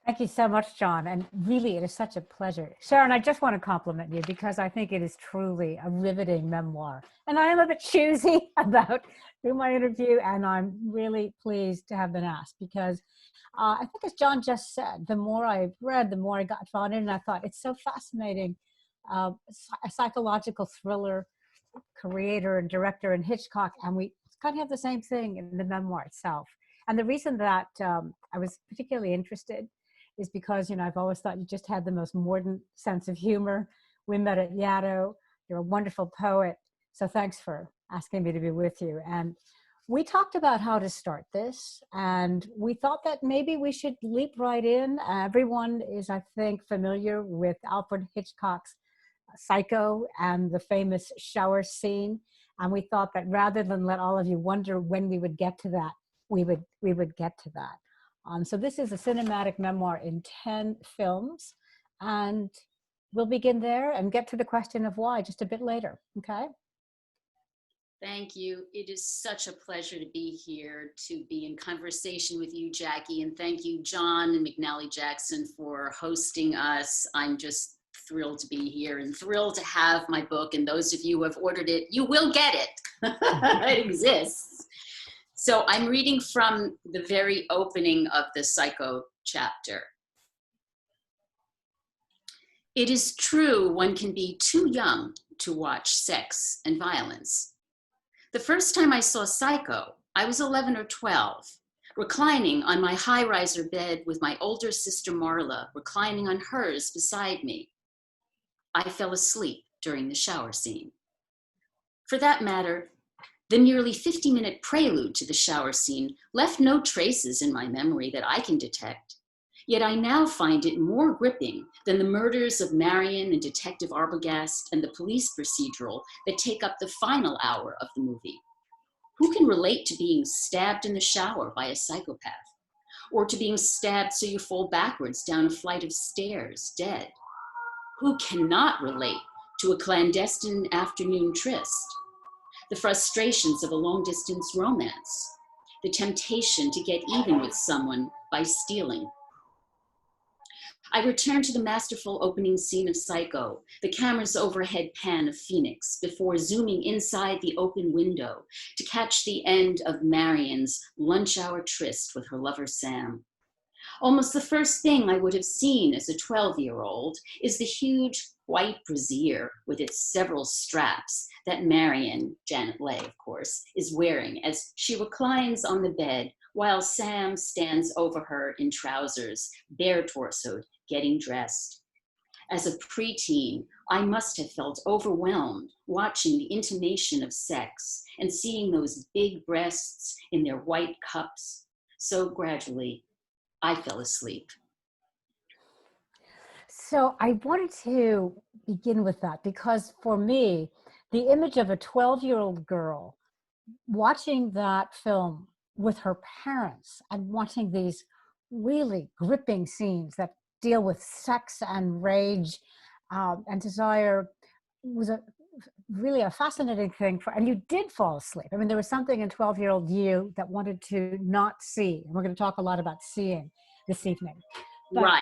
Thank you so much, John. And really, it is such a pleasure. Sharon, I just want to compliment you because I think it is truly a riveting memoir. And I am a bit choosy about who my interview, and I'm really pleased to have been asked because I think, as John just said, the more I read, the more I got found in, and I thought it's so fascinating. A psychological thriller creator and director in Hitchcock, and we kind of have the same thing in the memoir itself. And the reason that I was particularly interested is because, I've always thought you just had the most mordant sense of humor. We met at Yaddo. You're a wonderful poet. So thanks for asking me to be with you. And we talked about how to start this, and we thought that maybe we should leap right in. Everyone is, I think, familiar with Alfred Hitchcock's Psycho and the famous shower scene. And we thought that rather than let all of you wonder when we would get to that, we would get to that. So this is a cinematic memoir in 10 films, and we'll begin there and get to the question of why just a bit later, okay? Thank you. It is such a pleasure to be here, to be in conversation with you, Jacki, and thank you, John and McNally Jackson, for hosting us. I'm just thrilled to be here and thrilled to have my book, and those of you who have ordered it, you will get it. It exists. So I'm reading from the very opening of the Psycho chapter. It is true one can be too young to watch sex and violence. The first time I saw Psycho, I was 11 or 12, reclining on my high-riser bed with my older sister Marla reclining on hers beside me. I fell asleep during the shower scene. For that matter, the nearly 50-minute prelude to the shower scene left no traces in my memory that I can detect. Yet I now find it more gripping than the murders of Marion and Detective Arbogast and the police procedural that take up the final hour of the movie. Who can relate to being stabbed in the shower by a psychopath? Or to being stabbed so you fall backwards down a flight of stairs, dead? Who cannot relate to a clandestine afternoon tryst? The frustrations of a long-distance romance, the temptation to get even with someone by stealing. I return to the masterful opening scene of Psycho, the camera's overhead pan of Phoenix, before zooming inside the open window to catch the end of Marion's lunch hour tryst with her lover Sam. Almost the first thing I would have seen as a 12-year-old is the huge white brassiere with its several straps that Marion, Janet Leigh of course, is wearing as she reclines on the bed while Sam stands over her in trousers, bare-torsoed, getting dressed. As a preteen, I must have felt overwhelmed watching the intimation of sex and seeing those big breasts in their white cups. So gradually, I fell asleep. So I wanted to begin with that because for me, the image of a 12-year-old girl watching that film with her parents and watching these really gripping scenes that deal with sex and rage and desire was really a fascinating thing and you did fall asleep. I mean, there was something in 12-year-old you that wanted to not see. And we're going to talk a lot about seeing this evening. But, right.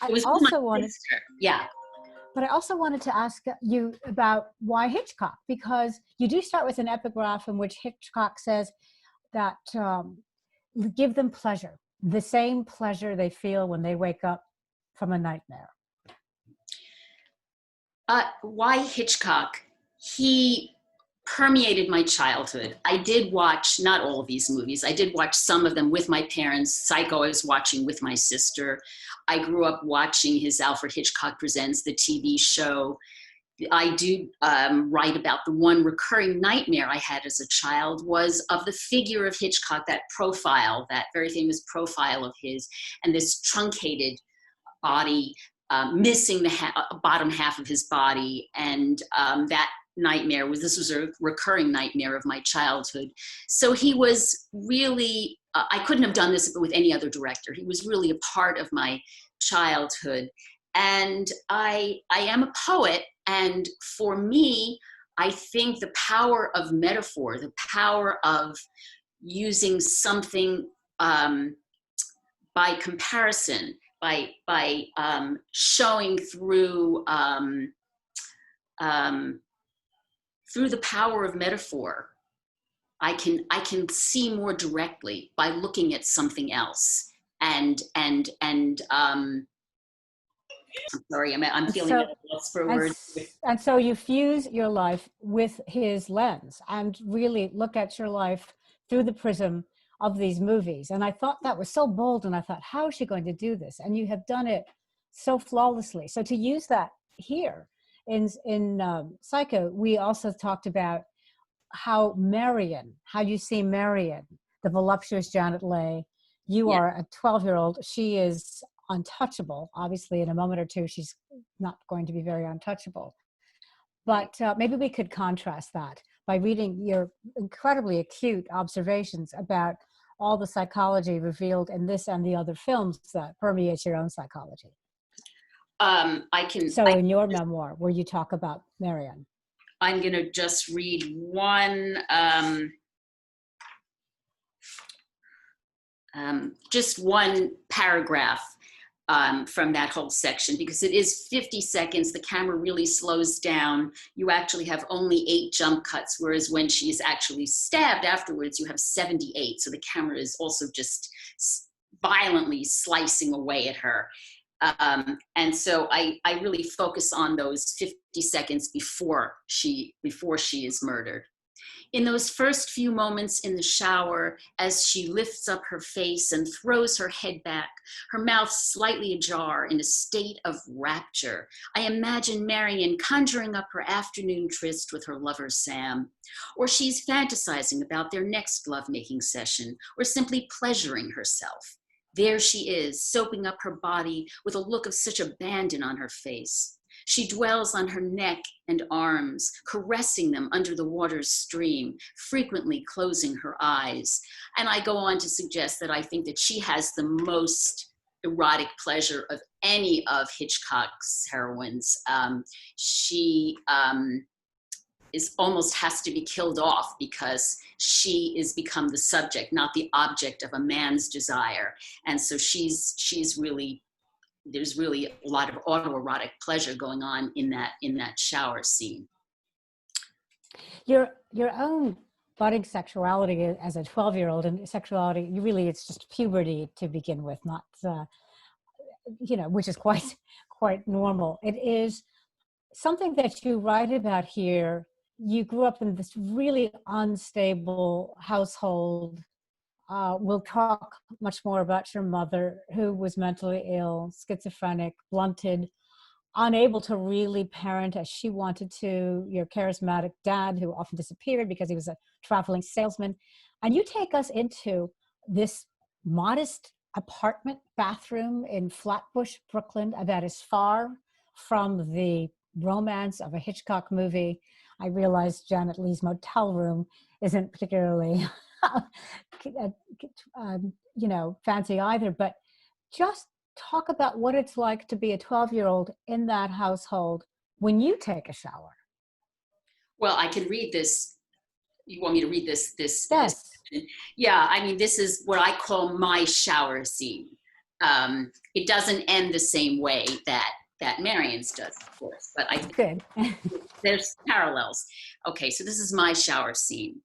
It was But I also wanted to ask you about why Hitchcock, because you do start with an epigraph in which Hitchcock says that give them pleasure, the same pleasure they feel when they wake up from a nightmare. Why Hitchcock? He permeated my childhood. I did watch, not all of these movies, I did watch some of them with my parents. Psycho I was watching with my sister. I grew up watching his Alfred Hitchcock Presents, the TV show. I do write about the one recurring nightmare I had as a child was of the figure of Hitchcock, that profile, that very famous profile of his, and this truncated body, missing the bottom half of his body, and that nightmare this was a recurring nightmare of my childhood. So he was really, I couldn't have done this with any other director. He was really a part of my childhood. And I am a poet, and for me, I think the power of metaphor, the power of using something by comparison, showing through the power of metaphor. I can see more directly by looking at something else. And I'm sorry, I'm feeling so, at a loss for words. and so you fuse your life with his lens and really look at your life through the prism of these movies. And I thought that was so bold, and I thought, how is she going to do this? And you have done it so flawlessly. So to use that here in Psycho, we also talked about how you see Marion, the voluptuous Janet Leigh. You are a 12-year-old. She is untouchable. Obviously, in a moment or two, she's not going to be very untouchable. But maybe we could contrast that by reading your incredibly acute observations about all the psychology revealed in this and the other films that permeates your own psychology. In your memoir, where you talk about Marion. I'm going to just read one, just one paragraph from that whole section, because it is 50 seconds. The camera really slows down. You actually have only 8 jump cuts, whereas when she is actually stabbed afterwards, you have 78. So the camera is also just violently slicing away at her. And so I really focus on those 50 seconds before she is murdered. In those first few moments in the shower, as she lifts up her face and throws her head back, her mouth slightly ajar in a state of rapture, I imagine Marion conjuring up her afternoon tryst with her lover Sam, or she's fantasizing about their next lovemaking session, or simply pleasuring herself. There she is, soaping up her body with a look of such abandon on her face. She dwells on her neck and arms, caressing them under the water's stream, frequently closing her eyes. And I go on to suggest that I think that she has the most erotic pleasure of any of Hitchcock's heroines. She almost has to be killed off because she is become the subject, not the object of a man's desire. And so there's really a lot of autoerotic pleasure going on in that shower scene. Your own budding sexuality as a 12-year-old, and sexuality, it's just puberty to begin with, not, which is quite normal. It is something that you write about here. You grew up in this really unstable household. We'll talk much more about your mother, who was mentally ill, schizophrenic, blunted, unable to really parent as she wanted to, your charismatic dad, who often disappeared because he was a traveling salesman. And you take us into this modest apartment bathroom in Flatbush, Brooklyn, that is far from the romance of a Hitchcock movie. I realized Janet Leigh's motel room isn't particularly fancy either, but just talk about what it's like to be a 12-year-old in that household when you take a shower. Well, I can read this. You want me to read this? Yes. This? Yeah, I mean, this is what I call my shower scene. It doesn't end the same way that Marion's does, of course, but I think there's parallels. Okay, so this is my shower scene.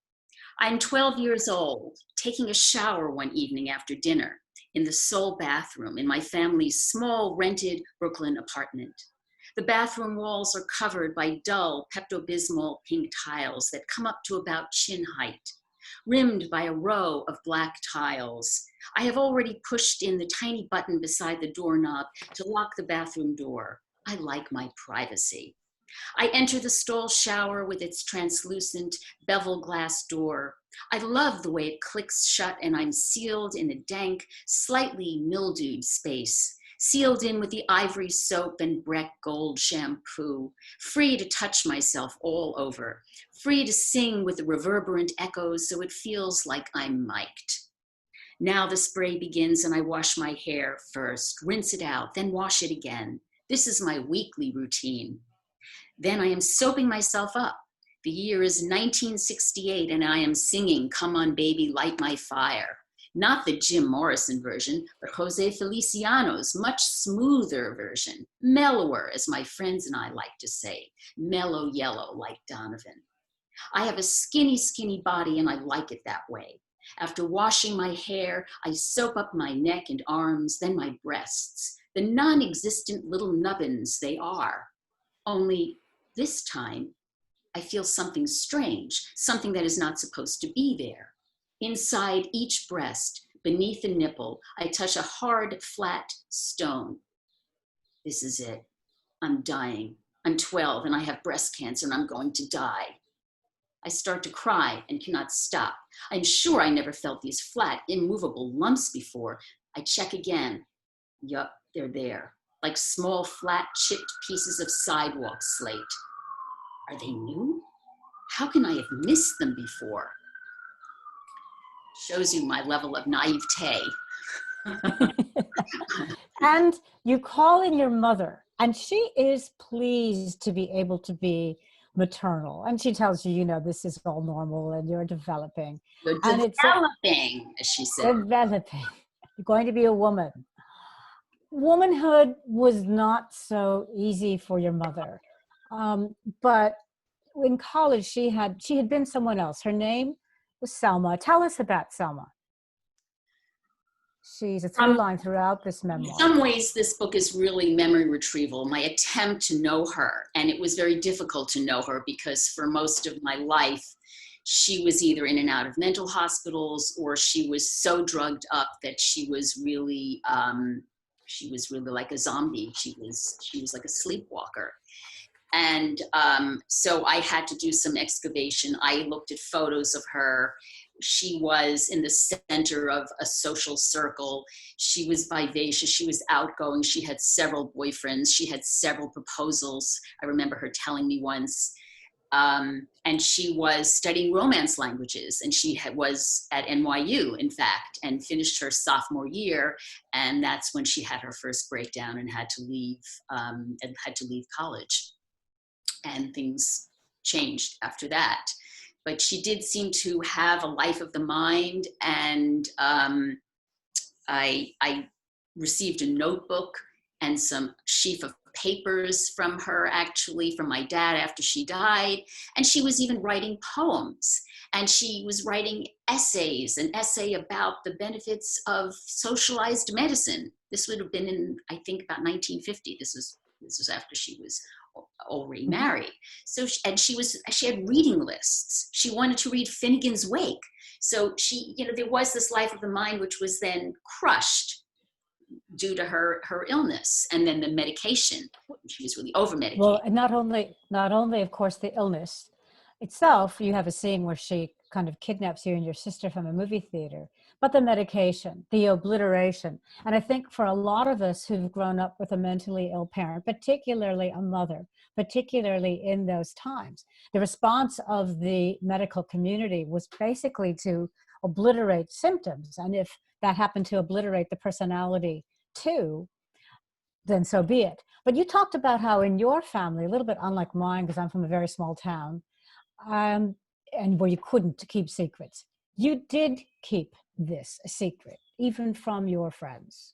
I'm 12 years old, taking a shower one evening after dinner in the sole bathroom in my family's small rented Brooklyn apartment. The bathroom walls are covered by dull Pepto-Bismol pink tiles that come up to about chin height, rimmed by a row of black tiles. I have already pushed in the tiny button beside the doorknob to lock the bathroom door. I like my privacy. I enter the stall shower with its translucent bevel glass door. I love the way it clicks shut and I'm sealed in a dank, slightly mildewed space, sealed in with the ivory soap and Breck gold shampoo, free to touch myself all over, free to sing with the reverberant echoes so it feels like I'm mic'd. Now the spray begins and I wash my hair first, rinse it out, then wash it again. This is my weekly routine. Then I am soaping myself up. The year is 1968 and I am singing, "Come on baby, light my fire." Not the Jim Morrison version, but Jose Feliciano's much smoother version, mellower, as my friends and I like to say, mellow yellow like Donovan. I have a skinny, skinny body and I like it that way. After washing my hair, I soap up my neck and arms, then my breasts, the non-existent little nubbins they are. Only this time, I feel something strange, something that is not supposed to be there. Inside each breast, beneath the nipple, I touch a hard, flat stone. This is it. I'm dying. I'm 12 and I have breast cancer and I'm going to die. I start to cry and cannot stop. I'm sure I never felt these flat, immovable lumps before. I check again. Yup, they're there, like small, flat, chipped pieces of sidewalk slate. Are they new? How can I have missed them before? Shows you my level of naivete. And you call in your mother, and she is pleased to be able to be maternal. And she tells you, you know, this is all normal and you're developing. You're and developing, as she said. Developing. You're going to be a woman. Womanhood was not so easy for your mother. But in college, she had been someone else. Her name was Selma. Tell us about Selma. She's a through line throughout this memoir. In some ways, this book is really memory retrieval, my attempt to know her. And it was very difficult to know her because for most of my life, she was either in and out of mental hospitals or she was so drugged up that she was really like a zombie. She was like a sleepwalker. And so I had to do some excavation. I looked at photos of her. She was in the center of a social circle. She was vivacious. She was outgoing. She had several boyfriends. She had several proposals. I remember her telling me once. And she was studying Romance languages. And she was at NYU, in fact, and finished her sophomore year. And that's when she had her first breakdown and had to leave college. And things changed after that. But she did seem to have a life of the mind, and I received a notebook and some sheaf of papers from her, actually, from my dad after she died, and she was even writing poems, and she was writing essays, an essay about the benefits of socialized medicine. This would have been in, I think, about 1950. This was after she was already married. So, she had reading lists. She wanted to read Finnegan's Wake. So there was this life of the mind, which was then crushed due to her illness and then the medication. She was really over-medicated. Well, and not only, of course, the illness itself, you have a scene where she kind of kidnaps you and your sister from a movie theater, but the medication, the obliteration. And I think for a lot of us who've grown up with a mentally ill parent, particularly a mother, particularly in those times, the response of the medical community was basically to obliterate symptoms. And if that happened to obliterate the personality too, then so be it. But you talked about how in your family, a little bit unlike mine, because I'm from a very small town, and where you couldn't keep secrets, you did keep this a secret, even from your friends.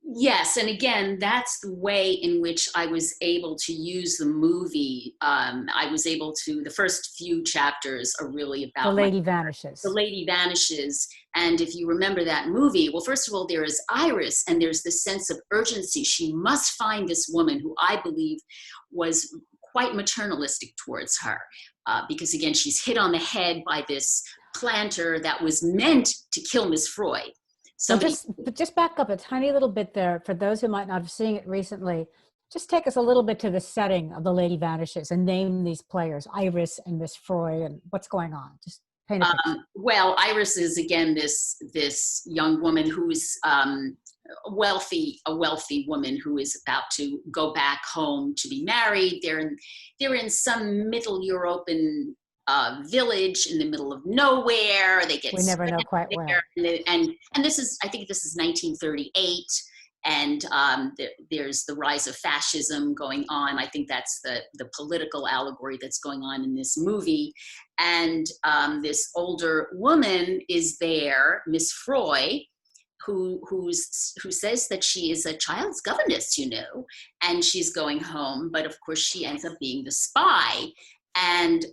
Yes, and again, that's the way in which I was able to use the movie. The first few chapters are really about The Lady Vanishes. The Lady Vanishes. And if you remember that movie, well, first of all, there is Iris, and there's this sense of urgency. She must find this woman who I believe was quite maternalistic towards her. Because again, she's hit on the head by this planter that was meant to kill Miss Freud. But just back up a tiny little bit there for those who might not have seen it recently. Just take us a little bit to the setting of The Lady Vanishes and name these players, Iris and Miss Freud, and what's going on. Just paint a picture. Well, Iris is again this young woman who is a wealthy woman who is about to go back home to be married. They're in some Middle European village in the middle of nowhere. We never know quite where. And I think this is 1938, And there's the rise of fascism going on. I think that's the political allegory that's going on in this movie. And this older woman is there, Miss Froy, who says that she is a child's governess, you know, and she's going home, but of course she ends up being the spy. And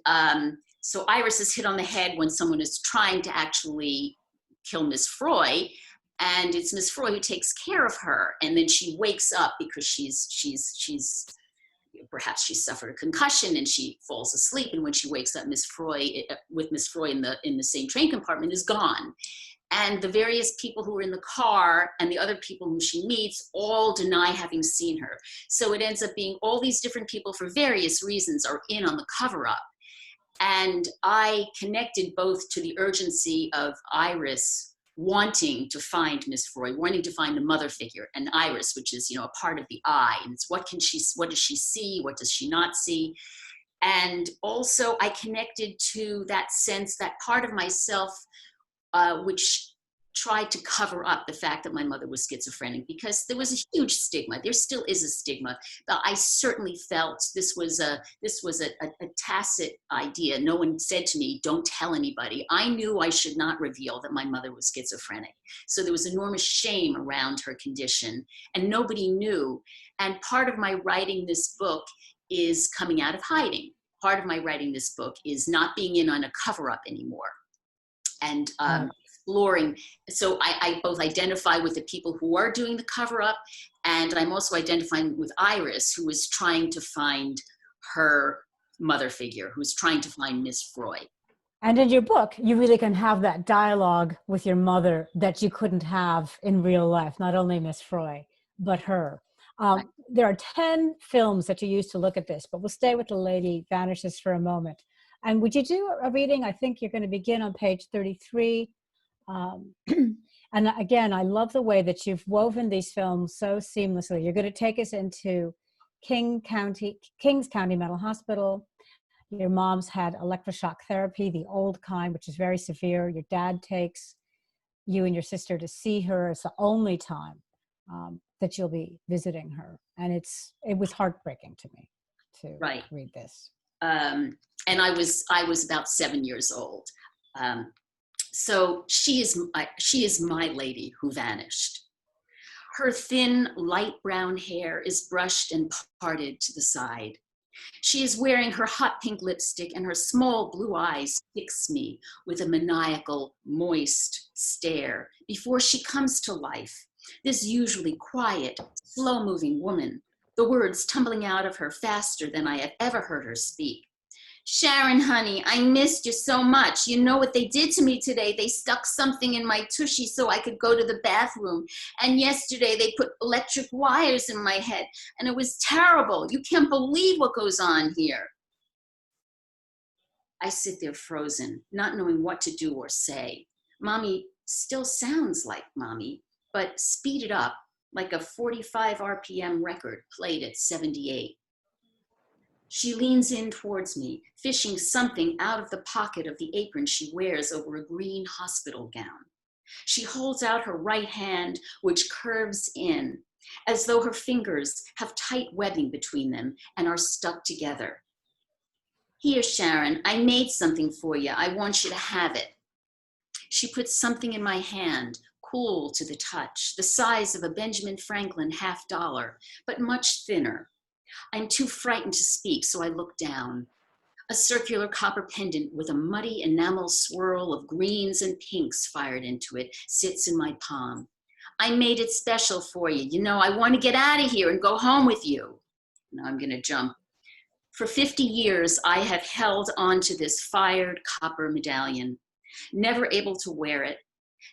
so Iris is hit on the head when someone is trying to actually kill Miss Froy, and it's Miss Froy who takes care of her, and then she wakes up because she's perhaps she suffered a concussion and she falls asleep, and when she wakes up, Miss Froy with Miss Froy in the same train compartment is gone. And the various people who are in the car and the other people who she meets all deny having seen her. So it ends up being all these different people for various reasons are in on the cover-up. And I connected both to the urgency of Iris wanting to find Miss Froy, wanting to find the mother figure, and Iris, which is, you know, a part of the I, and it's what does she see, what does she not see? And also I connected to that sense, that part of myself which tried to cover up the fact that my mother was schizophrenic, because there was a huge stigma. There still is a stigma, but I certainly felt this was a tacit idea. No one said to me, "Don't tell anybody." I knew I should not reveal that my mother was schizophrenic. So there was enormous shame around her condition, and nobody knew. And part of my writing this book is coming out of hiding. Part of my writing this book is not being in on a cover-up anymore. And exploring, so I both identify with the people who are doing the cover-up, and I'm also identifying with Iris, who is trying to find her mother figure, who's trying to find Miss Froy. And in your book, you really can have that dialogue with your mother that you couldn't have in real life, not only Miss Froy, but her. There are 10 films that you use to look at this, but we'll stay with The Lady Vanishes for a moment. And would you do a reading? I think you're going to begin on page 33. And again, I love the way that you've woven these films so seamlessly. You're going to take us into Kings County Mental Hospital. Your mom's had electroshock therapy, the old kind, which is very severe. Your dad takes you and your sister to see her. It's the only time that you'll be visiting her. And it was heartbreaking to me to read this. And I was about 7 years old. So she is my lady who vanished. Her thin, light brown hair is brushed and parted to the side. She is wearing her hot pink lipstick, and her small blue eyes fix me with a maniacal, moist stare before she comes to life. This usually quiet, slow-moving woman, the words tumbling out of her faster than I had ever heard her speak. "Sharon, honey, I missed you so much. You know what they did to me today? They stuck something in my tushy so I could go to the bathroom. And yesterday they put electric wires in my head, and it was terrible. You can't believe what goes on here." I sit there frozen, not knowing what to do or say. Mommy still sounds like mommy, but speeded up like a 45 RPM record played at 78. She leans in towards me, fishing something out of the pocket of the apron she wears over a green hospital gown. She holds out her right hand, which curves in, as though her fingers have tight webbing between them and are stuck together. "Here, Sharon, I made something for you. I want you to have it." She puts something in my hand, cool to the touch, the size of a Benjamin Franklin $50, but much thinner. I'm too frightened to speak, so I look down. A circular copper pendant with a muddy enamel swirl of greens and pinks fired into it sits in my palm. "I made it special for you. You know, I want to get out of here and go home with you." Now I'm going to jump. For 50 years, I have held onto this fired copper medallion, never able to wear it,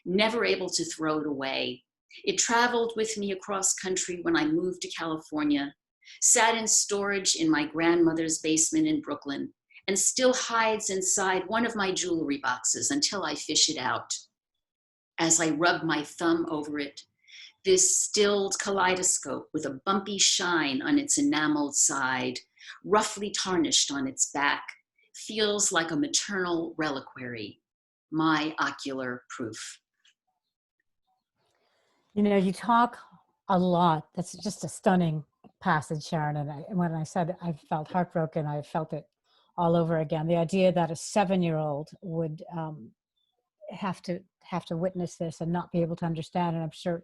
never able to throw it away. It traveled with me across country when I moved to California, sat in storage in my grandmother's basement in Brooklyn, and still hides inside one of my jewelry boxes until I fish it out. As I rub my thumb over it, this stilled kaleidoscope with a bumpy shine on its enameled side, roughly tarnished on its back, feels like a maternal reliquary, my ocular proof. You know, you talk A lot. That's just a stunning passage, Sharon. And when I said I felt heartbroken, I felt it all over again. The idea that a 7-year-old would have to witness this and not be able to understand, and I'm sure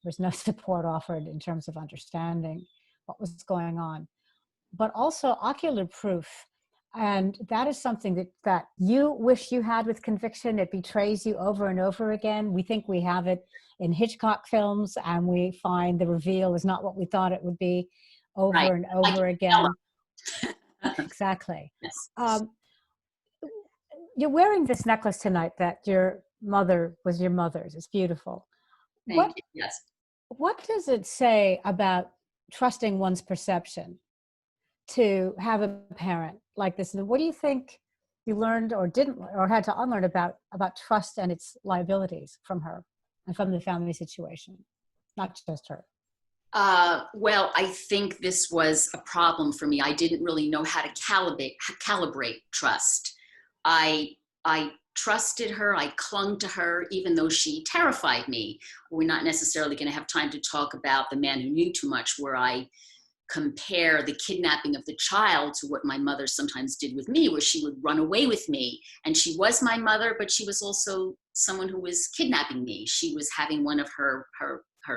there's no support offered in terms of understanding what was going on, but also ocular proof. And that is something that you wish you had with conviction. It betrays you over and over again. We think we have it in Hitchcock films, and we find the reveal is not what we thought it would be Right. over and over again. Exactly. Yes. You're wearing this necklace tonight that your mother was your mother's. It's beautiful. Thank you. Yes. What does it say about trusting one's perception to have a parent like this? And what do you think you learned or didn't, or had to unlearn about trust and its liabilities from her and from the family situation, not just her? Well, I think this was a problem for me. I didn't really know how to calibrate trust. I trusted her. I clung to her, even though she terrified me. We're not necessarily going to have time to talk about The Man Who Knew Too Much, where I compare the kidnapping of the child to what my mother sometimes did with me, where she would run away with me. And she was my mother, but she was also someone who was kidnapping me. She was having one of her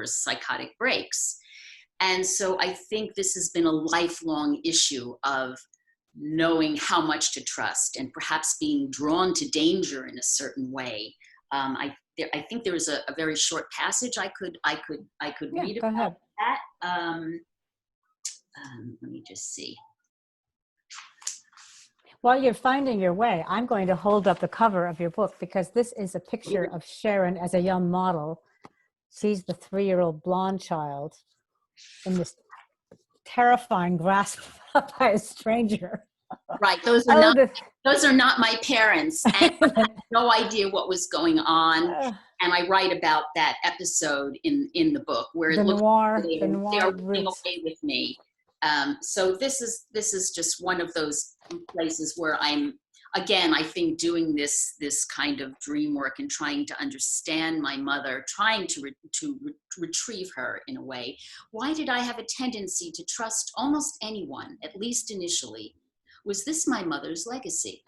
psychotic breaks. And so I think this has been a lifelong issue of knowing how much to trust and perhaps being drawn to danger in a certain way. I think there was a very short passage I could read about that. Let me just see. While you're finding your way, I'm going to hold up the cover of your book, because this is a picture of Sharon as a young model. She's the 3-year-old blonde child in this terrifying grasp by a stranger. Right. Those are not my parents. And I had no idea what was going on. And I write about that episode in the book where it looks like they are running away with me. So this is just one of those places where I'm, again, I think doing this kind of dream work and trying to understand my mother, trying to retrieve her in a way. Why did I have a tendency to trust almost anyone, at least initially? Was this my mother's legacy?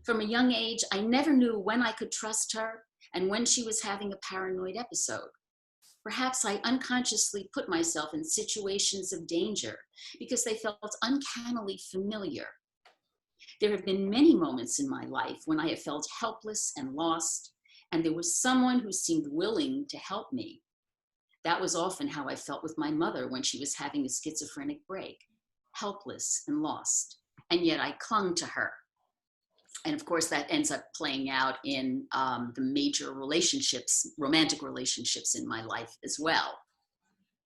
From a young age, I never knew when I could trust her and when she was having a paranoid episode. Perhaps I unconsciously put myself in situations of danger because they felt uncannily familiar. There have been many moments in my life when I have felt helpless and lost, and there was someone who seemed willing to help me. That was often how I felt with my mother when she was having a schizophrenic break, helpless and lost, and yet I clung to her. And of course, that ends up playing out in the major relationships, romantic relationships in my life as well.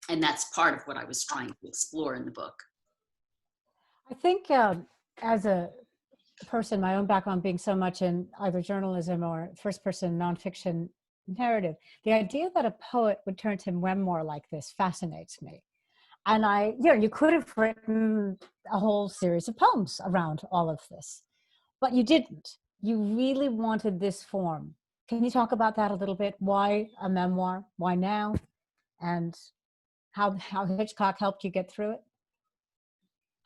And that's part of what I was trying to explore in the book. I think as a person, my own background being so much in either journalism or first-person nonfiction narrative, the idea that a poet would turn to memoir like this fascinates me. And you could have written a whole series of poems around all of this, but you didn't. You really wanted this form. Can you talk about that a little bit? Why a memoir? Why now? And how Hitchcock helped you get through it?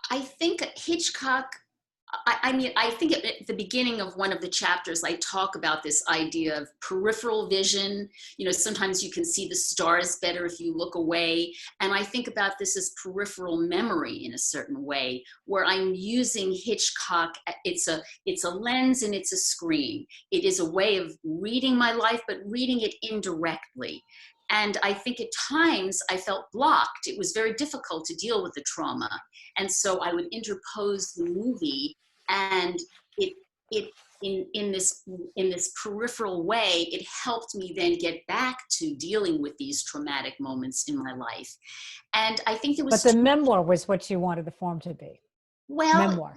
I think Hitchcock, I think at the beginning of one of the chapters, I talk about this idea of peripheral vision. You know, sometimes you can see the stars better if you look away. And I think about this as peripheral memory in a certain way, where I'm using Hitchcock. It's a lens and it's a screen. It is a way of reading my life, but reading it indirectly. And I think at times I felt blocked. It was very difficult to deal with the trauma. And so I would interpose the movie, and in this peripheral way, it helped me then get back to dealing with these traumatic moments in my life. And I think there was— But the memoir was what you wanted the form to be. Well, memoir.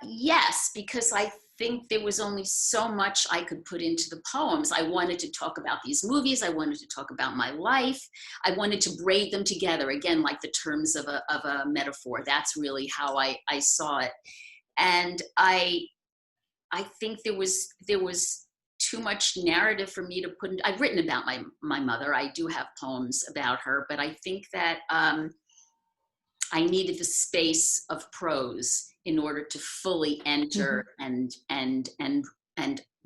Yes, because I think there was only so much I could put into the poems. I wanted to talk about these movies. I wanted to talk about my life. I wanted to braid them together, again, like the terms of a metaphor. That's really how I saw it. And I think there was too much narrative for me to put in. I've written about my mother. I do have poems about her, but I think that I needed the space of prose in order to fully enter and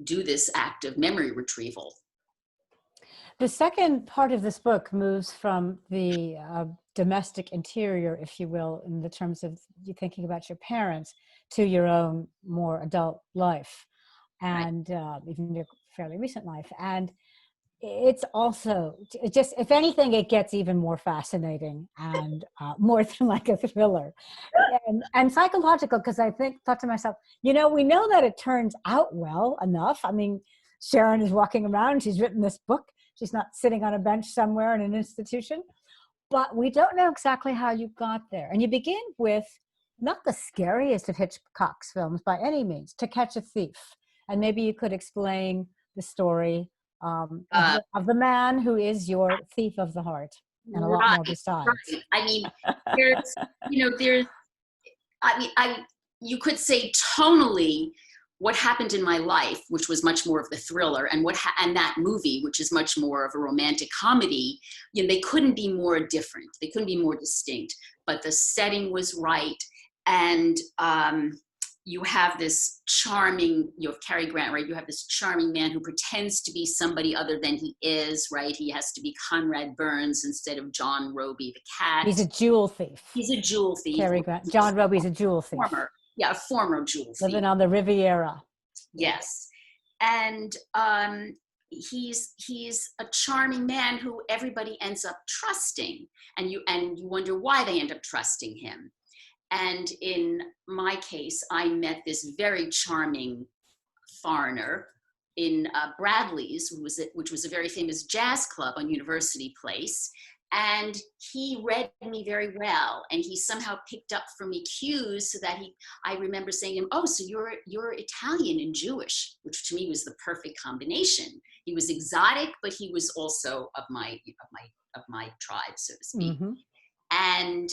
do this act of memory retrieval. The second part of this book moves from the domestic interior, if you will, in the terms of you thinking about your parents, to your own more adult life, and even your fairly recent life. And it's also just, if anything, it gets even more fascinating and more like a thriller and psychological, because thought to myself, we know that it turns out well enough. I mean, Sharon is walking around, she's written this book. She's not sitting on a bench somewhere in an institution, but we don't know exactly how you got there. And you begin with not the scariest of Hitchcock's films by any means, To Catch a Thief. And maybe you could explain the story of the man who is your thief of the heart, and a lot more besides. Right. I mean, you could say tonally, what happened in my life, which was much more of the thriller, and and that movie, which is much more of a romantic comedy, they couldn't be more different. They couldn't be more distinct. But the setting was right, and you have this charming, you have Cary Grant, right? You have this charming man who pretends to be somebody other than he is, right? He has to be Conrad Burns instead of John Roby the cat. He's a jewel thief. He's a jewel thief. Cary Grant. John Roby's a jewel thief. A former jewel thief. Living on the Riviera. Yes. And he's a charming man who everybody ends up trusting. And you wonder why they end up trusting him. And in my case, I met this very charming foreigner in Bradley's, which was a very famous jazz club on University Place. And he read me very well, and he somehow picked up for me cues so that I remember saying to him, "Oh, so you're Italian and Jewish," which to me was the perfect combination. He was exotic, but he was also of my tribe, so to speak. Mm-hmm. And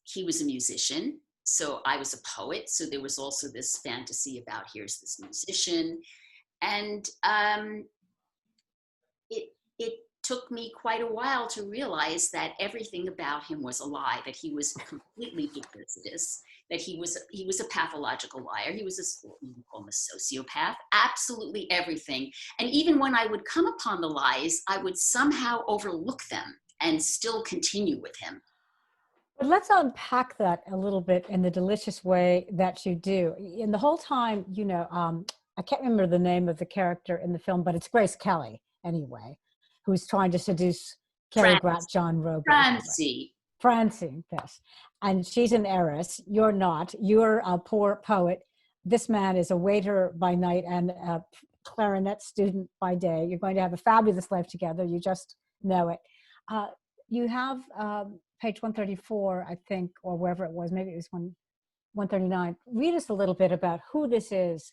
he was a musician, so I was a poet. So there was also this fantasy about, here's this musician, and it took me quite a while to realize that everything about him was a lie, that he was completely duplicitous, that he was a pathological liar. He was you can call him a sociopath, absolutely everything. And even when I would come upon the lies, I would somehow overlook them and still continue with him. But let's unpack that a little bit in the delicious way that you do. In the whole time, I can't remember the name of the character in the film, but it's Grace Kelly anyway, who's trying to seduce Cary Grant, John Roby. Francie, yes. And she's an heiress. You're not. You're a poor poet. This man is a waiter by night and a clarinet student by day. You're going to have a fabulous life together. You just know it. You have page 134, I think, or wherever it was. Maybe it was 139. Read us a little bit about who this is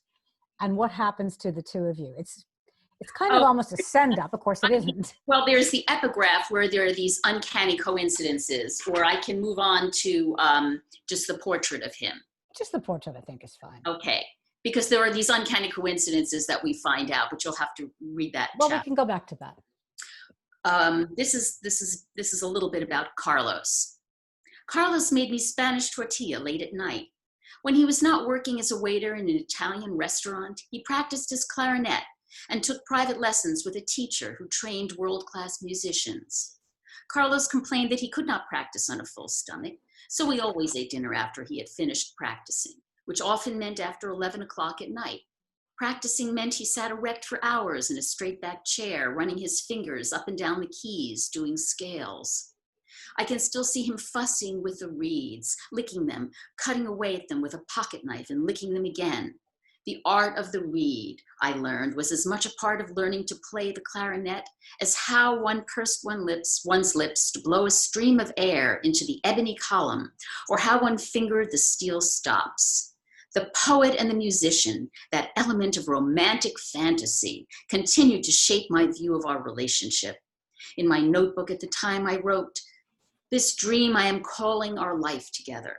and what happens to the two of you. It's kind of almost a send-up. Of course, it isn't. Well, there's the epigraph where there are these uncanny coincidences, or I can move on to just the portrait of him. Just the portrait, I think, is fine. Okay, because there are these uncanny coincidences that we find out, but you'll have to read that chapter. We can go back to that. This is a little bit about Carlos. Carlos made me Spanish tortilla late at night. When he was not working as a waiter in an Italian restaurant, he practiced his clarinet and took private lessons with a teacher who trained world-class musicians. Carlos complained that he could not practice on a full stomach, so we always ate dinner after he had finished practicing, which often meant after 11 o'clock at night. Practicing meant he sat erect for hours in a straight-back chair, running his fingers up and down the keys, doing scales. I can still see him fussing with the reeds, licking them, cutting away at them with a pocket knife and licking them again. The art of the reed, I learned, was as much a part of learning to play the clarinet as how one pursed one's lips to blow a stream of air into the ebony column, or how one fingered the steel stops. The poet and the musician, that element of romantic fantasy, continued to shape my view of our relationship. In my notebook at the time, I wrote, "This dream I am calling our life together."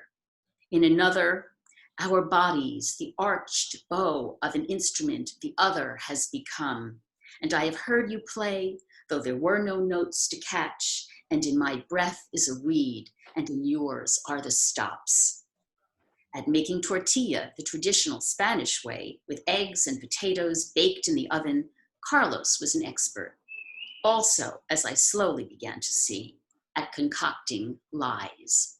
In another, Our bodies, the arched bow of an instrument the other has become. And I have heard you play, though there were no notes to catch, and in my breath is a reed, and in yours are the stops. At making tortilla the traditional Spanish way, with eggs and potatoes baked in the oven, Carlos was an expert. Also, as I slowly began to see, at concocting lies.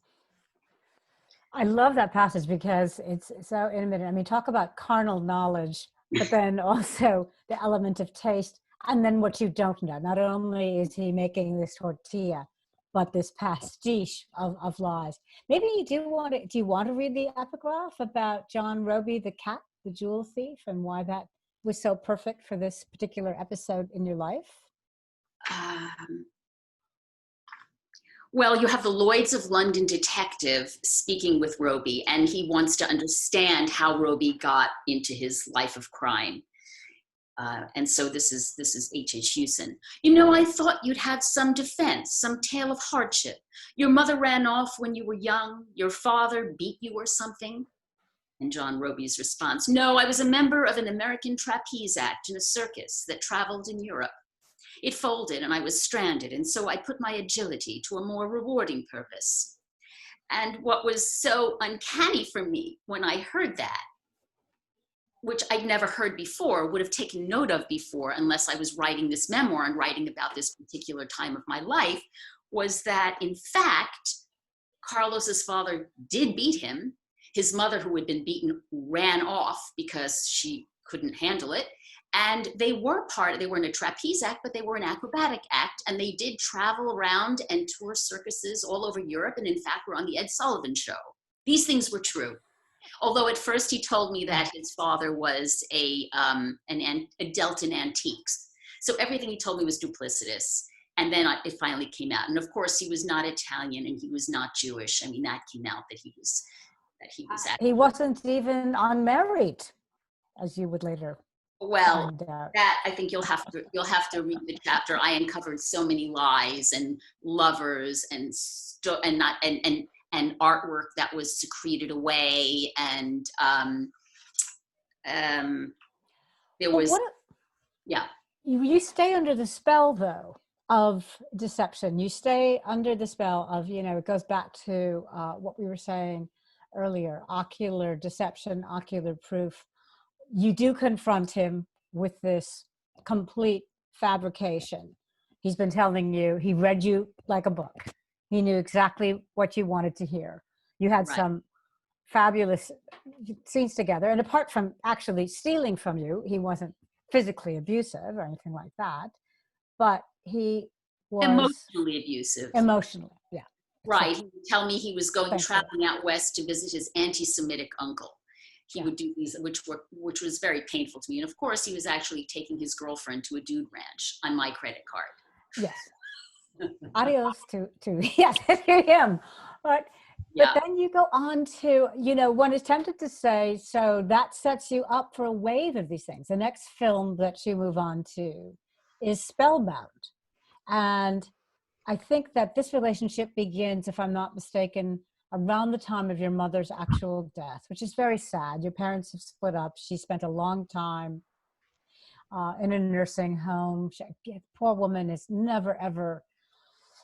I love that passage because it's so intimate. I mean, talk about carnal knowledge, but then also the element of taste, and then what you don't know. Not only is he making this tortilla, but this pastiche of lies. Maybe you do you want to read the epigraph about John Roby, the cat, the jewel thief, and why that was so perfect for this particular episode in your life? Well, you have the Lloyds of London detective speaking with Roby, and he wants to understand how Roby got into his life of crime. And so this is H.H. Hewson. You know, I thought you'd have some defense, some tale of hardship. Your mother ran off when you were young. Your father beat you or something. And John Roby's response, no, I was a member of an American trapeze act in a circus that traveled in Europe. It folded and I was stranded, and so I put my agility to a more rewarding purpose. And what was so uncanny for me when I heard that, which I'd never heard before, would have taken note of before unless I was writing this memoir and writing about this particular time of my life, was that in fact, Carlos's father did beat him. His mother, who had been beaten, ran off because she couldn't handle it. And they were in a trapeze act, but they were an acrobatic act, and they did travel around and tour circuses all over Europe, and in fact were on the Ed Sullivan Show. These things were true. Although at first he told me that his father was a dealt in antiques. So everything he told me was duplicitous. And then it finally came out. And of course he was not Italian and he was not Jewish. I mean, that came out that he was he wasn't even unmarried, as you would later well find out. That I think you'll have to read the chapter. I uncovered so many lies and lovers and artwork that was secreted away, and there was You stay under the spell though of deception. You stay under the spell of, it goes back to what we were saying earlier, ocular deception, ocular proof. You do confront him with this complete fabrication. He's been telling you, he read you like a book. He knew exactly what you wanted to hear. You had some fabulous scenes together. And apart from actually stealing from you, he wasn't physically abusive or anything like that, but he was emotionally abusive. Emotionally, yeah. Right. He would tell me he was traveling out west to visit his anti-Semitic uncle. He would do these, which was very painful to me. And of course, he was actually taking his girlfriend to a dude ranch on my credit card. Yes. Adios to yes, to him. But then you go on to, one is tempted to say, so that sets you up for a wave of these things. The next film that you move on to is Spellbound. And I think that this relationship begins, if I'm not mistaken, around the time of your mother's actual death, which is very sad. Your parents have split up. She spent a long time in a nursing home. Poor woman has never, ever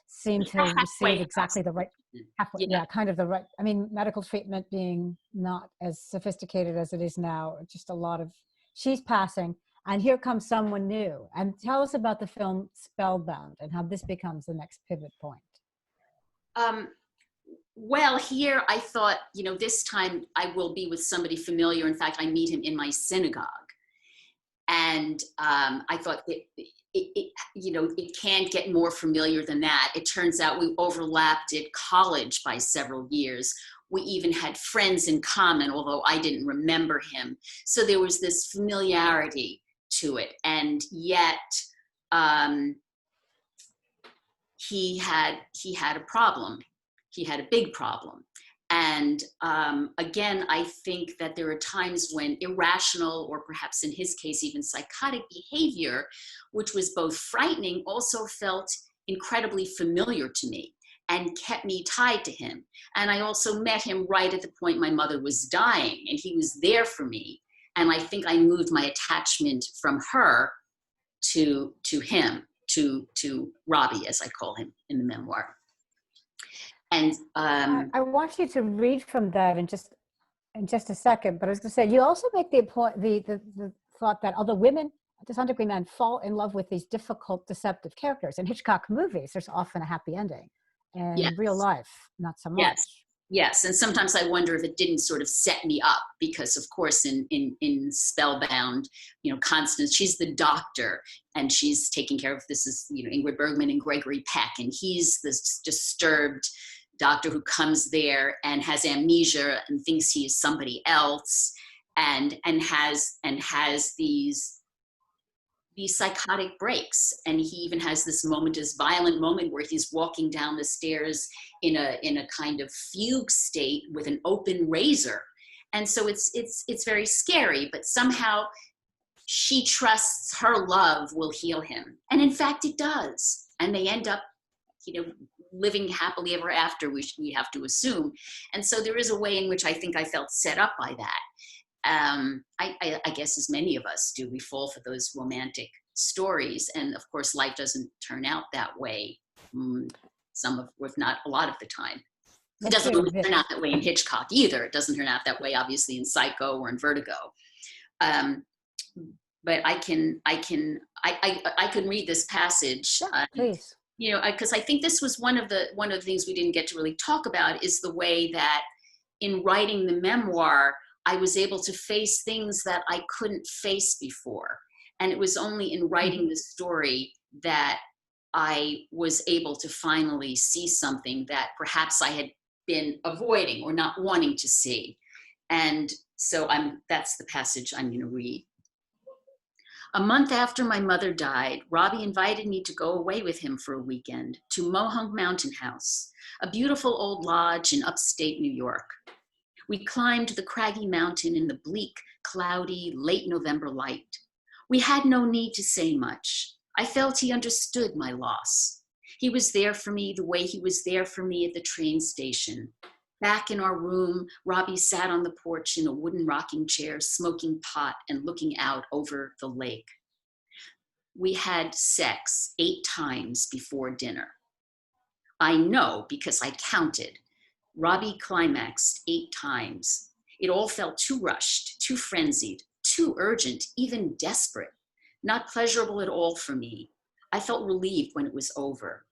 seemed to receive exactly the right, kind of the right, medical treatment being not as sophisticated as it is now, just a lot of, she's passing. And here comes someone new. And tell us about the film Spellbound and how this becomes the next pivot point. Well, here I thought, this time I will be with somebody familiar. In fact, I meet him in my synagogue. And I thought it can't get more familiar than that. It turns out we overlapped at college by several years. We even had friends in common, although I didn't remember him. So there was this familiarity to it. And yet he had a problem. He had a big problem. And again, I think that there are times when irrational, or perhaps in his case, even psychotic behavior, which was both frightening, also felt incredibly familiar to me. and kept me tied to him. And I also met him right at the point my mother was dying, and he was there for me. And I think I moved my attachment from her to him, to Robbie, as I call him in the memoir. And I want you to read from that in just a second, but I was going to say, you also make the point, the thought that although women to some degree men fall in love with these difficult, deceptive characters. In Hitchcock movies, there's often a happy ending. And yes. in real life, not so much. Yes. Yes, and sometimes I wonder if it didn't sort of set me up, because of course in Spellbound, Constance, she's the doctor and she's taking care of, this is, Ingrid Bergman and Gregory Peck, and he's this disturbed doctor who comes there and has amnesia and thinks he is somebody else, and has these psychotic breaks. And he even has this violent moment where he's walking down the stairs in a kind of fugue state with an open razor. And so it's very scary, but somehow she trusts her love will heal him. And in fact, it does. And they end up, living happily ever after, we have to assume. And so there is a way in which I think I felt set up by that. I guess as many of us do, we fall for those romantic stories, and of course life doesn't turn out that way, if not a lot of the time. It doesn't really turn out that way in Hitchcock either. It doesn't turn out that way obviously in Psycho or in Vertigo. But I could read this passage. Please. Because I think this was one of the things we didn't get to really talk about, is the way that in writing the memoir I was able to face things that I couldn't face before. And it was only in writing the story that I was able to finally see something that perhaps I had been avoiding or not wanting to see. And so that's the passage I'm going to read. A month after my mother died, Robbie invited me to go away with him for a weekend to Mohonk Mountain House, a beautiful old lodge in upstate New York. We climbed the craggy mountain in the bleak, cloudy, late November light. We had no need to say much. I felt he understood my loss. He was there for me the way he was there for me at the train station. Back in our room, Robbie sat on the porch in a wooden rocking chair, smoking pot and looking out over the lake. We had sex 8 times before dinner. I know because I counted. Robbie climaxed 8 times. It all felt too rushed, too frenzied, too urgent, even desperate. Not pleasurable at all for me. I felt relieved when it was over.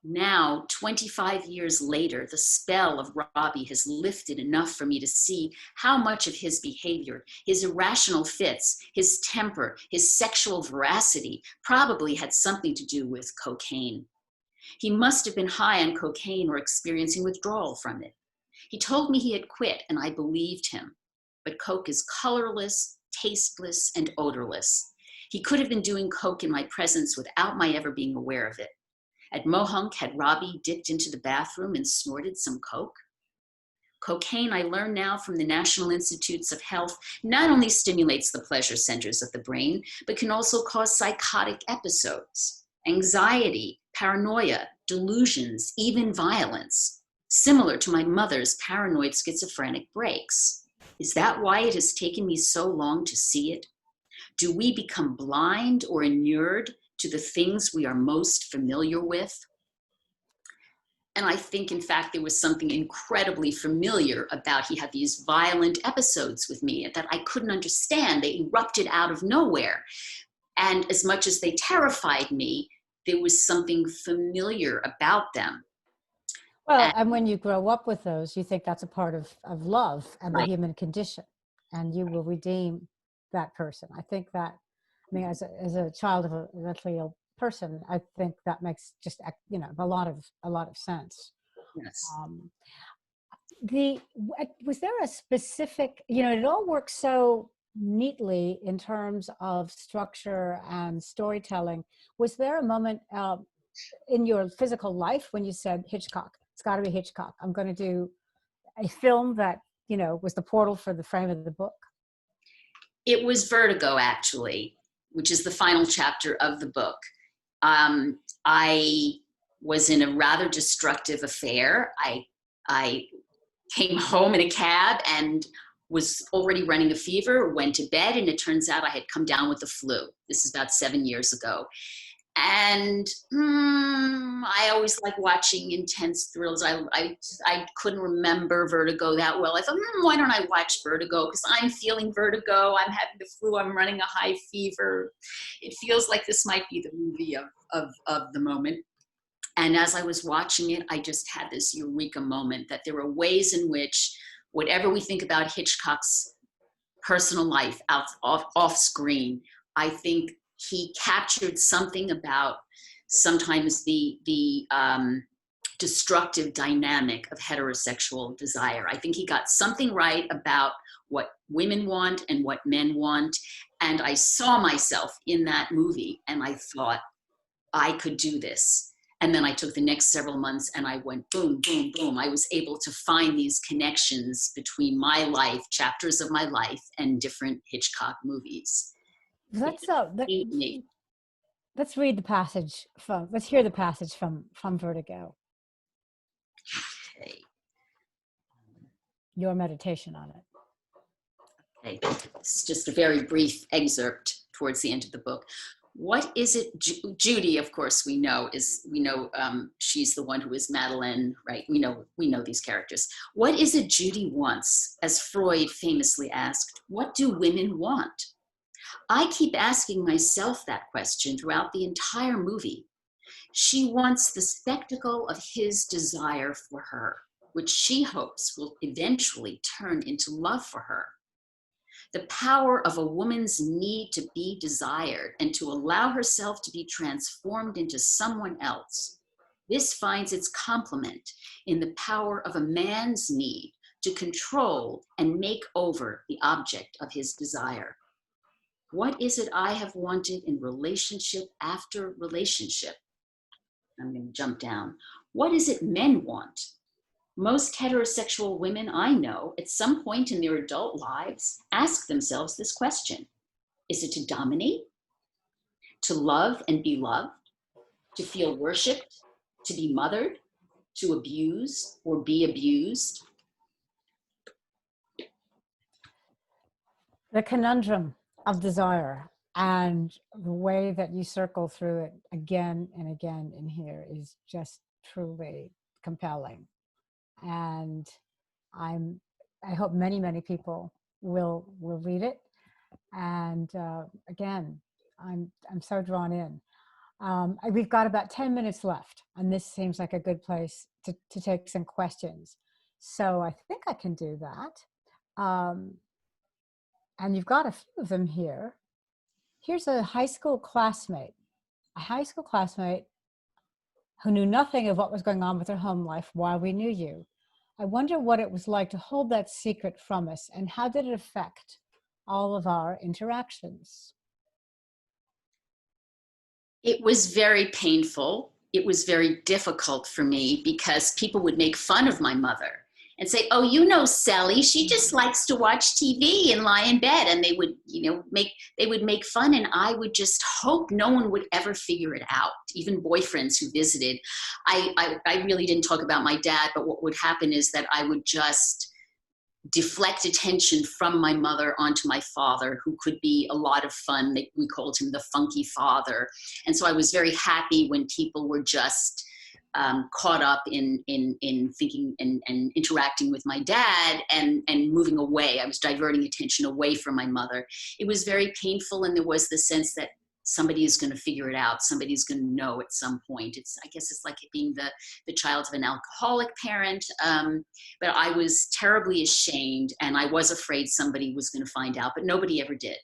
Now, 25 years later, the spell of Robbie has lifted enough for me to see how much of his behavior, his irrational fits, his temper, his sexual veracity probably had something to do with cocaine. He must have been high on cocaine or experiencing withdrawal from it. He told me he had quit, and I believed him. But coke is colorless, tasteless, and odorless. He could have been doing coke in my presence without my ever being aware of it. At Mohonk, had Robbie dipped into the bathroom and snorted some coke? Cocaine, I learn now from the National Institutes of Health, not only stimulates the pleasure centers of the brain, but can also cause psychotic episodes, anxiety, paranoia, delusions, even violence, similar to my mother's paranoid schizophrenic breaks. Is that why it has taken me so long to see it? Do we become blind or inured to the things we are most familiar with? And I think, in fact, there was something incredibly familiar about he had these violent episodes with me that I couldn't understand. They erupted out of nowhere. And as much as they terrified me, there was something familiar about them. Well, and when you grow up with those, you think that's a part of love and the Right. human condition, and you will redeem that person. I think that, as a child of a mentally ill person, I think that makes just, a lot of sense. Yes. Was there a specific, it all works so neatly in terms of structure and storytelling. Was there a moment in your physical life when you said, Hitchcock, it's got to be Hitchcock, I'm going to do a film that, was the portal for the frame of the book? It was Vertigo, actually, which is the final chapter of the book. I was in a rather destructive affair. I came home in a cab and was already running a fever, went to bed, and it turns out I had come down with the flu. This is about 7 years ago. And I always like watching intense thrills. I couldn't remember Vertigo that well. I thought, why don't I watch Vertigo? Because I'm feeling vertigo. I'm having the flu. I'm running a high fever. It feels like this might be the movie of the moment. And as I was watching it, I just had this eureka moment that there are ways in which whatever we think about Hitchcock's personal life off screen, I think he captured something about sometimes the destructive dynamic of heterosexual desire. I think he got something right about what women want and what men want. And I saw myself in that movie and I thought, I could do this. And then I took the next several months and I went boom, boom, boom. I was able to find these connections between my life, chapters of my life, and different Hitchcock movies. Let's read the passage let's hear the passage from Vertigo. Okay. Your meditation on it. Okay, it's just a very brief excerpt towards the end of the book. What is it, Judy, of course, we know she's the one who is Madeleine, right? We know these characters. What is it Judy wants? As Freud famously asked, what do women want? I keep asking myself that question throughout the entire movie. She wants the spectacle of his desire for her, which she hopes will eventually turn into love for her. The power of a woman's need to be desired and to allow herself to be transformed into someone else. This finds its complement in the power of a man's need to control and make over the object of his desire. What is it I have wanted in relationship after relationship? I'm going to jump down. What is it men want? Most heterosexual women I know at some point in their adult lives ask themselves this question. Is it to dominate? To love and be loved? To feel worshipped? To be mothered? To abuse or be abused? The conundrum of desire and the way that you circle through it again and again in here is just truly compelling. And I hope many people will read it. And again, I'm so drawn in. We've got about 10 minutes left, and this seems like a good place to take some questions. So I think I can do that. And you've got a few of them here. Here's a high school classmate who knew nothing of what was going on with her home life while we knew you. I wonder what it was like to hold that secret from us, and how did it affect all of our interactions? It was very painful. It was very difficult for me because people would make fun of my mother and say, oh, Sally, she just likes to watch TV and lie in bed. And they would, make fun, and I would just hope no one would ever figure it out, even boyfriends who visited. I really didn't talk about my dad, but what would happen is that I would just deflect attention from my mother onto my father, who could be a lot of fun. We called him the funky father. And so I was very happy when people were just caught up in thinking and interacting with my dad and moving away. I was diverting attention away from my mother. It was very painful, and there was the sense that somebody is going to figure it out. Somebody's going to know at some point. I guess it's like being the child of an alcoholic parent. But I was terribly ashamed, and I was afraid somebody was going to find out, but nobody ever did.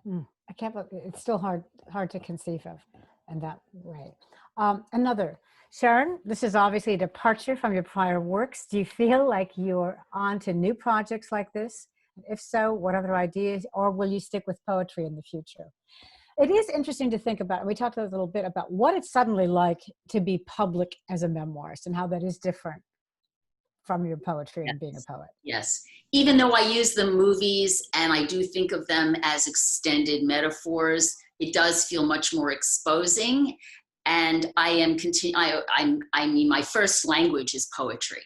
I can't believe it's still hard to conceive of in that way. Another, Sharon, this is obviously a departure from your prior works. Do you feel like you're on to new projects like this? If so, what other ideas, or will you stick with poetry in the future? It is interesting to think about, and we talked a little bit about what it's suddenly like to be public as a memoirist and how that is different from your poetry and being a poet. Yes. Even though I use the movies and I do think of them as extended metaphors, it does feel much more exposing. And I mean, my first language is poetry.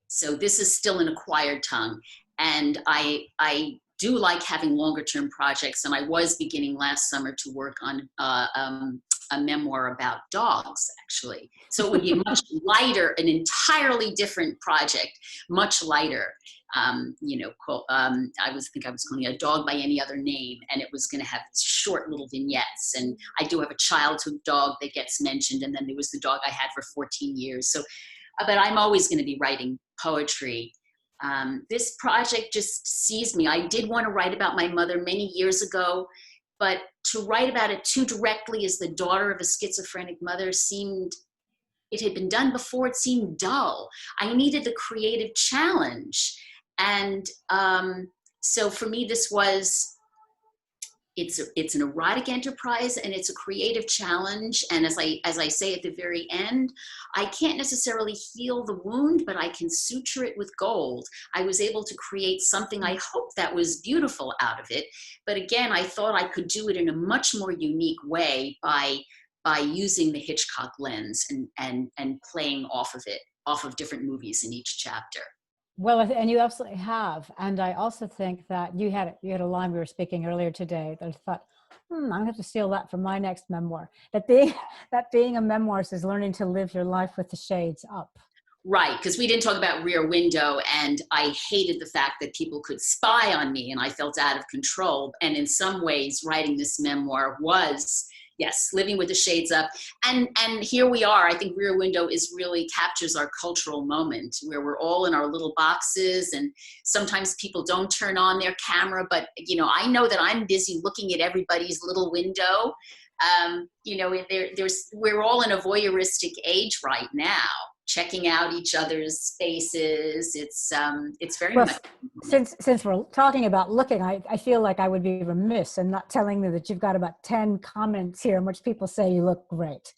So this is still an acquired tongue. And I do like having longer term projects. And I was beginning last summer to work on a memoir about dogs, actually. So it would be much lighter, an entirely different project, much lighter. I think I was calling it A Dog by Any Other Name, and it was going to have short little vignettes. And I do have a childhood dog that gets mentioned, and then there was the dog I had for 14 years. So, but I'm always going to be writing poetry. This project just seized me. I did want to write about my mother many years ago, but to write about it too directly as the daughter of a schizophrenic mother it had been done before, it seemed dull. I needed the creative challenge. And so for me, it's an erotic enterprise, and it's a creative challenge. And as I say at the very end, I can't necessarily heal the wound, but I can suture it with gold. I was able to create something, I hope, that was beautiful out of it. But again, I thought I could do it in a much more unique way by using the Hitchcock lens and playing off of different movies in each chapter. Well, and you absolutely have. And I also think that you had a line we were speaking earlier today that I thought, I'm going to have to steal that for my next memoir. That being a memoirist is learning to live your life with the shades up. Right, because we didn't talk about Rear Window, and I hated the fact that people could spy on me, and I felt out of control. And in some ways, writing this memoir was, yes, living with the shades up. And here we are. I think Rear Window really captures our cultural moment, where we're all in our little boxes, and sometimes people don't turn on their camera, but I know that I'm busy looking at everybody's little window. We're all in a voyeuristic age right now, checking out each other's spaces. It's very much. Since we're talking about looking, I feel like I would be remiss in not telling you that you've got about 10 comments here in which people say you look great.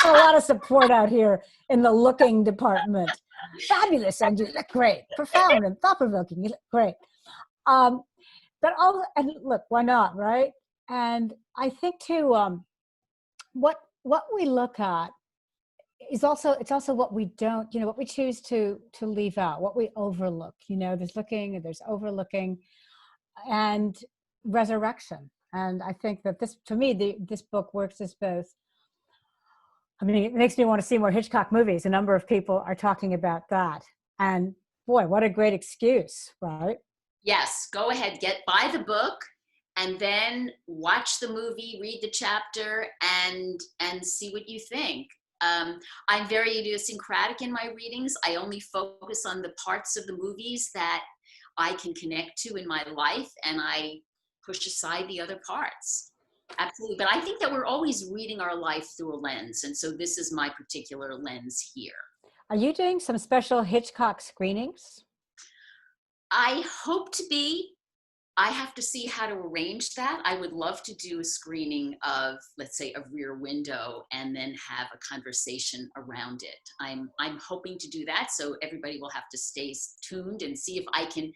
A lot of support out here in the looking department. Fabulous, and you look great. Profound and thought-provoking, you look great. But look, why not, right? And I think too, what we look at it's also what we don't, what we choose to leave out, what we overlook. There's looking and there's overlooking, and resurrection. And I think that to me, this book works as both. I mean, it makes me want to see more Hitchcock movies. A number of people are talking about that, and boy, what a great excuse, right? Yes, go ahead, buy the book, and then watch the movie, read the chapter, and see what you think. I'm very idiosyncratic in my readings. I only focus on the parts of the movies that I can connect to in my life, and I push aside the other parts. Absolutely. But I think that we're always reading our life through a lens. And so this is my particular lens here. Are you doing some special Hitchcock screenings? I hope to be. I have to see how to arrange that. I would love to do a screening of, let's say, a Rear Window, and then have a conversation around it. I'm hoping to do that, so everybody will have to stay tuned and see if I can,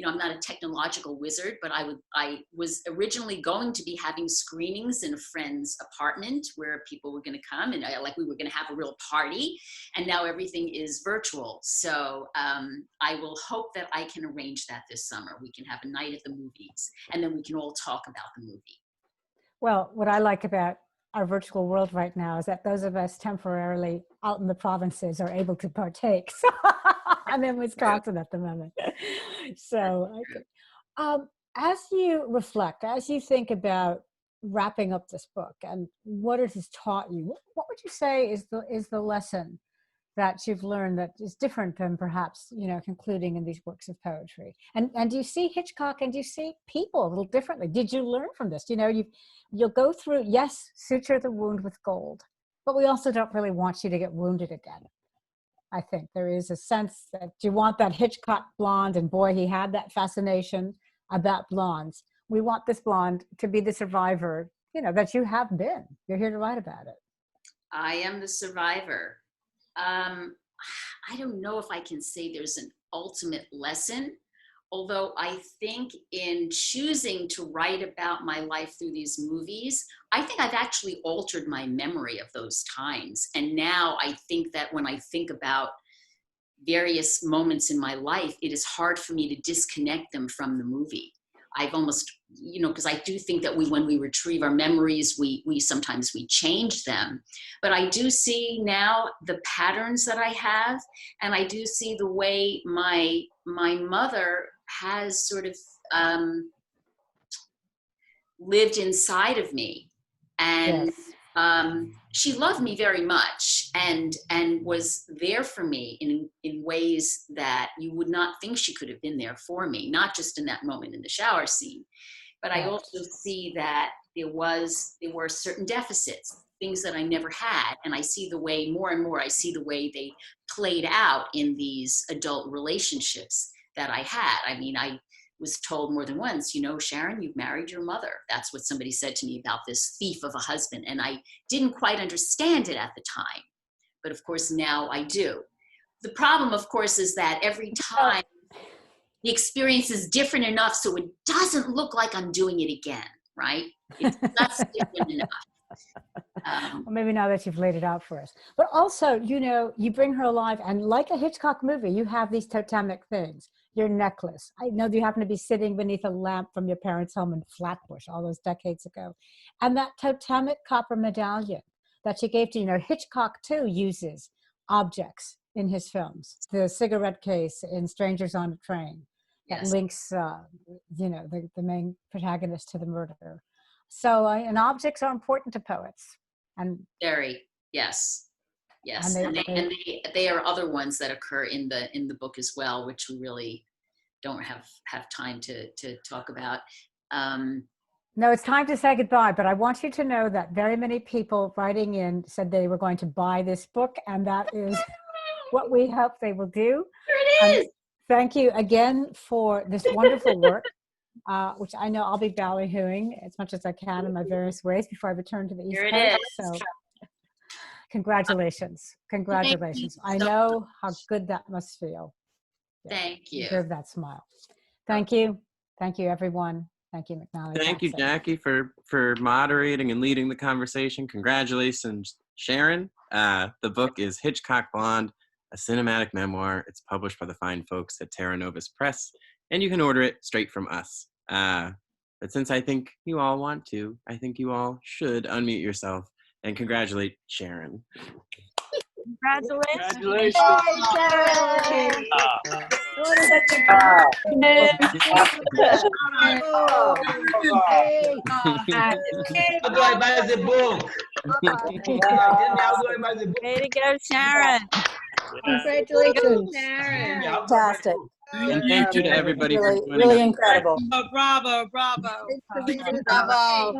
I'm not a technological wizard, but I was originally going to be having screenings in a friend's apartment where people were going to come, and we were going to have a real party, and now everything is virtual. So I will hope that I can arrange that this summer. We can have a night at the movies, and then we can all talk about the movie. Well, what I like about our virtual world right now is that those of us temporarily out in the provinces are able to partake. So I'm in Wisconsin at the moment. So as you reflect, as you think about wrapping up this book and what it has taught you, what would you say is the lesson that you've learned that is different than perhaps, concluding in these works of poetry? And do you see Hitchcock and do you see people a little differently? Did you learn from this? You'll go through, yes, suture the wound with gold, but we also don't really want you to get wounded again. I think there is a sense that you want that Hitchcock blonde, and boy, he had that fascination about blondes. We want this blonde to be the survivor, that you have been. You're here to write about it. I am the survivor. I don't know if I can say there's an ultimate lesson. although I think in choosing to write about my life through these movies, I think I've actually altered my memory of those times. And now I think that when I think about various moments in my life, it is hard for me to disconnect them from the movie. I've almost, because I do think that when we retrieve our memories, we sometimes change them. But I do see now the patterns that I have, and I do see the way my mother has sort of lived inside of me. And she loved me very much and was there for me in ways that you would not think she could have been there for me, not just in that moment in the shower scene. But I also see that there were certain deficits, things that I never had. And I see the way, more and more, I see the way they played out in these adult relationships that I had. I mean, I was told more than once, Sharon, you've married your mother. That's what somebody said to me about this thief of a husband. And I didn't quite understand it at the time. But of course, now I do. The problem, of course, is that every time the experience is different enough so it doesn't look like I'm doing it again, right? It's just different enough. Well, maybe now that you've laid it out for us. But also, you bring her alive, and like a Hitchcock movie, you have these totemic things. Your necklace. I know you happen to be sitting beneath a lamp from your parents' home in Flatbush all those decades ago. And that totemic copper medallion that you gave to, Hitchcock too uses objects in his films. The cigarette case in Strangers on a Train that links, the main protagonist to the murderer. So, and objects are important to poets. And very, yes. Yes, and they are other ones that occur in the book as well, which we really don't have time to talk about. No, it's time to say goodbye, but I want you to know that very many people writing in said they were going to buy this book, and that is what we hope they will do. Here it is. Thank you again for this wonderful work, which I know I'll be ballyhooing as much as I can in my various ways before I return to the East Here Coast. it is. So. Congratulations. I know how good that must feel. Thank you. Deserve that smile. Thank you. Thank you, everyone. Thank you, McNally. Thank you, Jacki, for moderating and leading the conversation. Congratulations, Sharon. The book is Hitchcock Blonde, a cinematic memoir. It's published by the fine folks at Terra Novus Press, and you can order it straight from us. But since I think you all want to, I think you all should unmute yourself and congratulate Sharon. Congratulations. How do I buy the book? Way to go, Sharon. Congratulations. Sharon. Fantastic. And thank you to everybody for joining really us. incredible. Bravo. Bravo. Bravo.